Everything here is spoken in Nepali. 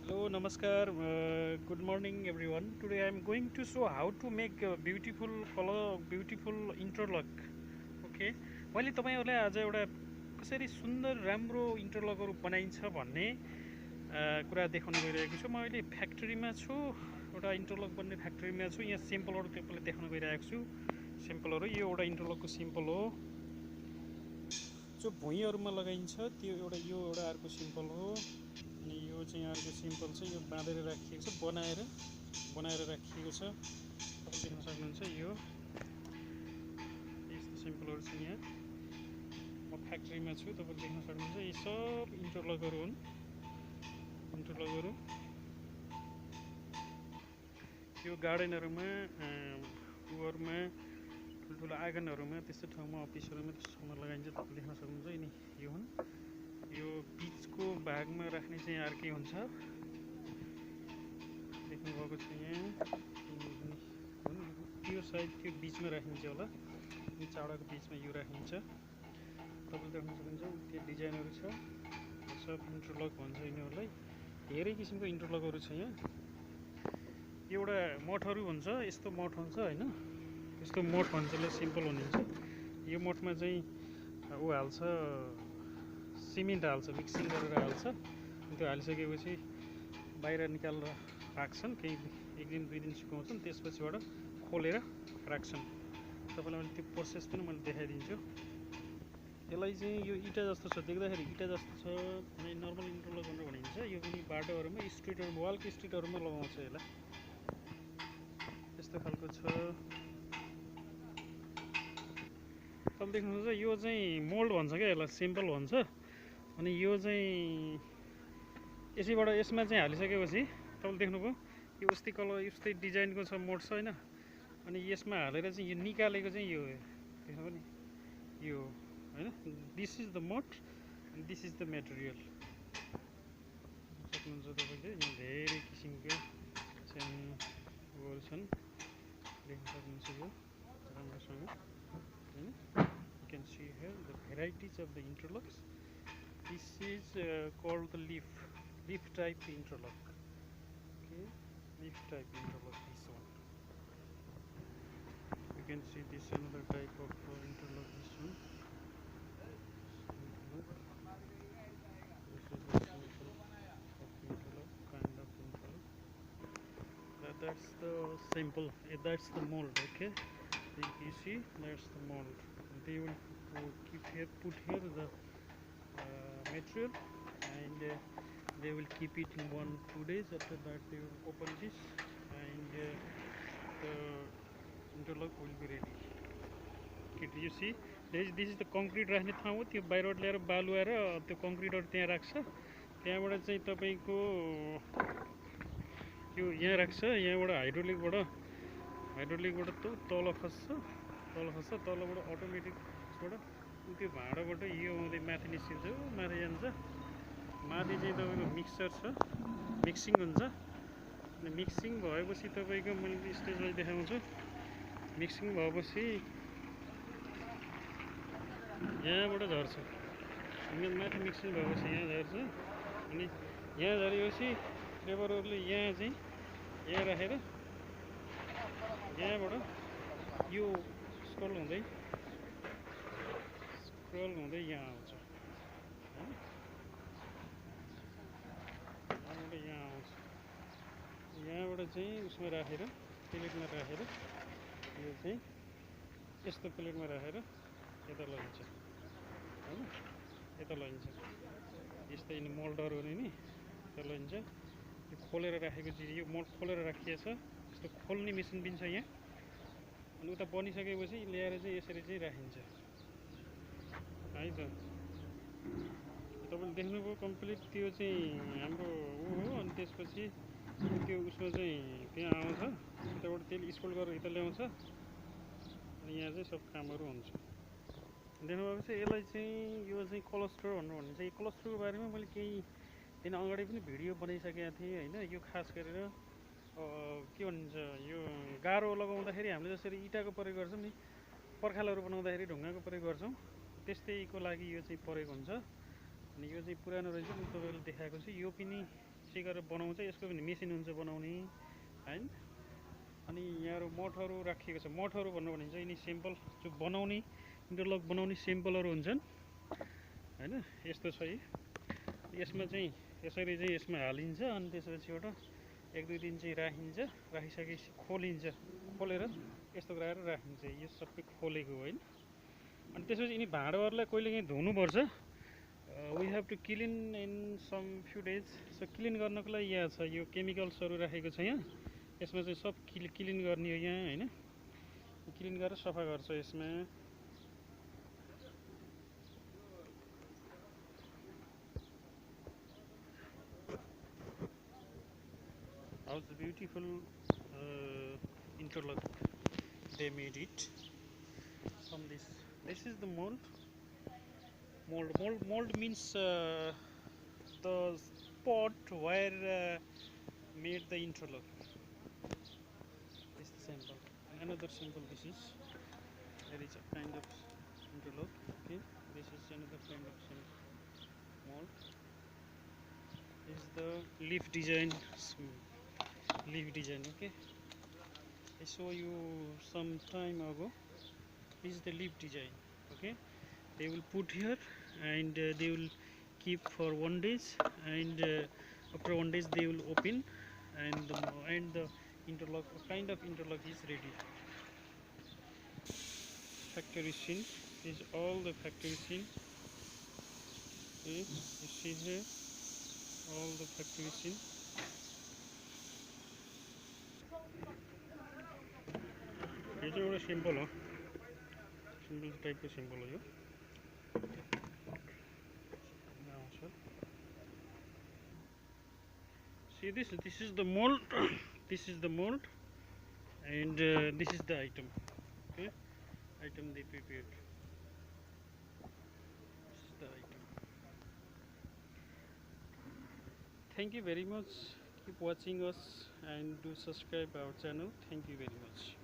Hello, namaskar. Good morning, everyone. Today I am going to show how to make a beautiful interlock. Okay. मैले तपाईहरुलाई आज एउटा कसरी सुन्दर राम्रो इन्टरलकहरु बनाइन्छ भन्ने कुरा देखाउन गइरहेको छु। म अहिले फ्याक्ट्रीमा छु। एउटा इन्टरलक बन्ने फ्याक्ट्रीमा छु। यहाँ स्याम्पलहरु तपाईलाई देखाउन गइरहेको छु। स्याम्पलहरु यो एउटा इन्टरलकको स्याम्पल हो। जो भुइँहरुमा लगाइन्छ त्यो एउटा अर्को स्याम्पल हो। अनि यो चाहिँ अर्को सिम्पल छ। यो बाँधेर राखिएको छ, बनाएर राखिएको छ। तपाईले देख्न सक्नुहुन्छ यो यस्तो सिम्पलहरु छ। यहाँ म फ्याक्ट्रीमा छु, तपाईले देख्न सक्नुहुन्छ यी सब इन्टरलकहरु हुन्। इन्टरलकहरु यो गार्डनहरुमा उहरुमा ठुलठुलो आँगनहरुमा त्यस्तो ठाउँमा अफिसहरुमा त्यस्तो ठाउँमा लगाइन्छ। तपाईले देख्न सक्नुहुन्छ यिनी यो हुन्। यो बीचको भागमा राख्ने चाहिँ अर्कै हुन्छ। देख्नु भएको छ यहाँ त्यो साइड त्यो बीचमा राखिन्छ होला। अनि चाडाको बीचमा यो राखिन्छ। तपाईले देख्न सक्नुहुन्छ त्यो डिजाइनहरु छ। सब इन्टरलक भन्छ यिनीहरुलाई। धेरै किसिमको इन्टरलकहरु छ यहाँ। एउटा मठहरु हुन्छ, यस्तो मठ हुन्छ हैन। यस्तो मठ भन्छले सिम्पल हुनुहुन्छ। यो मठमा चाहिँ उ हाल्छ, सिमेन्ट हाल्छ, मिक्सिङ गरेर हाल्छ। त्यो हालिसकेपछि बाहिर निकालेर राख्छन्। केही एक दिन दुई दिन सुकाउँछन्, त्यसपछिबाट खोलेर राख्छन्। तपाईलाई मैले त्यो प्रोसेस पनि मैले देखाइदिन्छु। यसलाई चाहिँ यो इटा जस्तो छ, देख्दाखेरि इटा जस्तो छ। अनि नर्मल इन्टरलक भनेर भनिन्छ। यो पनि बाटोहरुमा, स्ट्रिटहरुमा, वालको स्ट्रिटहरुमा लगाउँछ यसलाई। यस्तो खालको छ। तपाईले देख्नुहुन्छ यो चाहिँ मोल्ड भन्छ के, यसलाई सिम्पल भन्छ। अनि यो चाहिँ यसैबाट यसमा चाहिँ हालिसकेपछि तपाईले देख्नुभयो यो उस्तै कलर उस्तै डिजाइनको छ, मोड छ हैन। अनि यसमा हालेर चाहिँ यो निकालेको चाहिँ यो देख्नुभयो नि, यो हैन। This is the mode and this is the material. सक्नुहुन्छ तपाईले यहाँ धेरै किसिमका चाहिँ उहरु छन्। देख्न सक्नुहुन्छ यो राम्रोसँग हैन। You can see here the varieties of the interlocks. This is called the leaf type interlock. Okay, leaf type interlock, this one. You can see this another type of interlock, this one. This is a simple interlock, kind of interlock. That's the simple, that's the mold. Okay, you see that's the mold. They will put here the material, and they will keep it in 1-2 days. After that they will open this, and the interlock will be ready. Okay, you see this is the concrete राख्ने ठाउँ हो। त्यो बाहिरबाट ल्याएर बालुवा र त्यो कङ्क्रिटहरु त्यहाँ राख्छ। त्यहाँबाट चाहिँ तपाईको यो यहाँ राख्छ। यहाँबाट हाइड्रोलिकबाट तल खस्छ, तलबाट अटोमेटिकबाट त्यो भाँडाबाट यो आउँदै माथि निस्किन्छ, माथि जान्छ। माथि चाहिँ तपाईको मिक्सर छ, मिक्सिङ हुन्छ। अनि मिक्सिङ भएपछि तपाईको मैले स्टेजलाई देखाउँछु। मिक्सिङ भएपछि यहाँबाट झर्छ। अनि माथि मिक्सिङ भएपछि यहाँ झर्छ। अनि यहाँ झरेपछि लेबरहरुले यहाँ चाहिँ यहाँ राखेर यहाँबाट यो स्क्रल हुँदै यहाँ आउँछ। यहाँ आउँछ। यहाँबाट चाहिँ उसमा राखेर प्लेटमा राखेर यो चाहिँ यस्तो प्लेटमा राखेर यता लगिन्छ हैन। यता लगिन्छ। यस्तै नि मोल्डहरु नि यता लगिन्छ। यो खोलेर राखेको चिज, यो मोल्ड खोलेर राखिएको छ। यस्तो खोल्ने मेसिन पनि छ यहाँ। अनि उता बनिसकेपछि ल्याएर चाहिँ यसरी चाहिँ राखिन्छ है त। तपाईले देख्नुभयो कम्प्लिट त्यो चाहिँ हाम्रो उ हो। अनि त्यसपछि त्यो उसमा चाहिँ त्यहाँ आउँछ, त्यताबाट तेल स्पोल गरेर यता ल्याउँछ। अनि यहाँ चाहिँ सब कामहरु हुन्छ। देख्नुभएको छ। यसलाई चाहिँ यो चाहिँ क्लस्टर भनेर भनिन्छ। यो क्लस्टरको बारेमा मैले केही दिन अगाडि पनि भिडियो बनाइसकेको थिएँ हैन। यो खास गरेर के भन्छ, यो गारो लगाउँदाखेरि हामीले जसरी इटाको प्रयोग गर्छौं नि, पर्खालहरु बनाउँदाखेरि ढुङ्गाको प्रयोग गर्छौं, त्यस्तैको लागि यो चाहिँ प्रयोग हुन्छ। अनि यो चाहिँ पुरानो रहेछ, म तपाईहरुलाई देखाएको छु। यो पनि चाहिँ गरेर बनाउँछ। यसको पनि मेसिन हुन्छ बनाउने हैन। अनि यहाँ मठहरू राखिएको छ। मठहरू भन्नु भने चाहिँ यिनी सेम्पल जो बनाउने इन्टरलक बनाउने सेम्पलहरू हुन्छन् हैन। यस्तो छ यसमा चाहिँ यसरी चाहिँ यसमा हालिन्छ अनि त्यसपछिबाट 1-2 दिन चाहिँ राखिन्छ। राखिसकेपछि खोलिन्छ। खोलेर यस्तो गराएर राखिन्छ। यो सबै खोलेको होइन। अनि त्यसपछि यिनी भाँडाहरूलाई कहिलेकाहीँ धुनुपर्छ। We have to clean in some few days. So clean गर्नको लागि यहाँ छ यो केमिकल्सहरू राखेको छ यहाँ। यसमा चाहिँ सब क्लिन गर्ने हो यहाँ हैन। क्लिन गरेर सफा गर्छ यसमा। How's the beautiful interlock they made it from this. This is the mold. Mold means the spot where made the interlock. This is the sample. Another sample. This is there is a kind of interlock. Okay, this is another kind of mold. This is the leaf design. Okay, I saw you some time ago. This is the leaf design. Okay, they will put here and they will keep for 1 day, and after 1 day they will open, and the interlock kind of interlock is ready. Factory scene. This is all the factory scene. Okay, you see here all the factory scene. This is a simple, simple type of symbol. See this is the mold. This is the mold, and this is the item. Okay, item they prepared. This is the item. Thank you very much. Keep watching us and do subscribe our channel. Thank you very much.